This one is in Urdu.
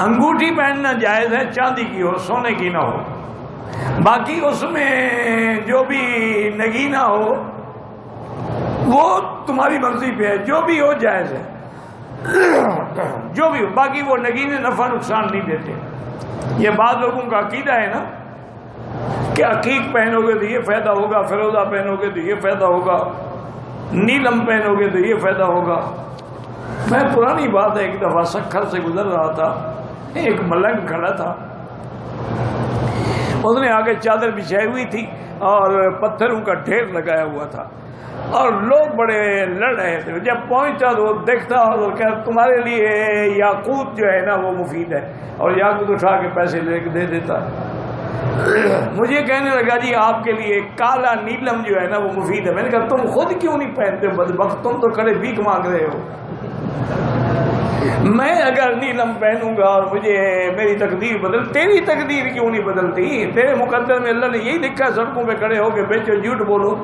انگوٹھی پہننا جائز ہے، چاندی کی ہو، سونے کی نہ ہو، باقی اس میں جو بھی نگینہ ہو وہ تمہاری مرضی پہ ہے، جو بھی ہو جائز ہے، جو بھی ہو، باقی وہ نگینے نفع نقصان نہیں دیتے۔ یہ بعض لوگوں کا عقیدہ ہے نا کہ عقیق پہنو گے تو یہ فائدہ ہوگا، فیروزہ پہنو گے تو یہ فائدہ ہوگا، نیلم پہنو گے تو یہ فائدہ ہوگا۔ میں پرانی بات ہے، ایک دفعہ سکھر سے گزر رہا تھا، ایک ملنگ کھڑا تھا، اس نے آگے چادر بچھائی ہوئی تھی اور پتھروں کا ڈھیر لگایا ہوا تھا، اور لوگ بڑے لڑ رہے تھے۔ جب پہنچتا تو وہ دیکھتا اور کہ تمہارے لیے یاقوت جو ہے نا وہ مفید ہے، اور یاقوت اٹھا کے پیسے لے کے دے دیتا ہے۔ مجھے کہنے لگا جی آپ کے لیے کالا نیلم جو ہے نا وہ مفید ہے۔ میں نے کہا تم خود کیوں نہیں پہنتے بدبخت، تم تو کھڑے بھیک مانگ رہے ہو۔ میں اگر نیلم پہنوں گا اور مجھے میری تقدیر بدل، تیری تقدیر کیوں نہیں بدلتی؟ تیرے مقدر میں اللہ نے یہی لکھا ہے سڑکوں پہ کھڑے ہو کے بیچو، جھوٹ بولو۔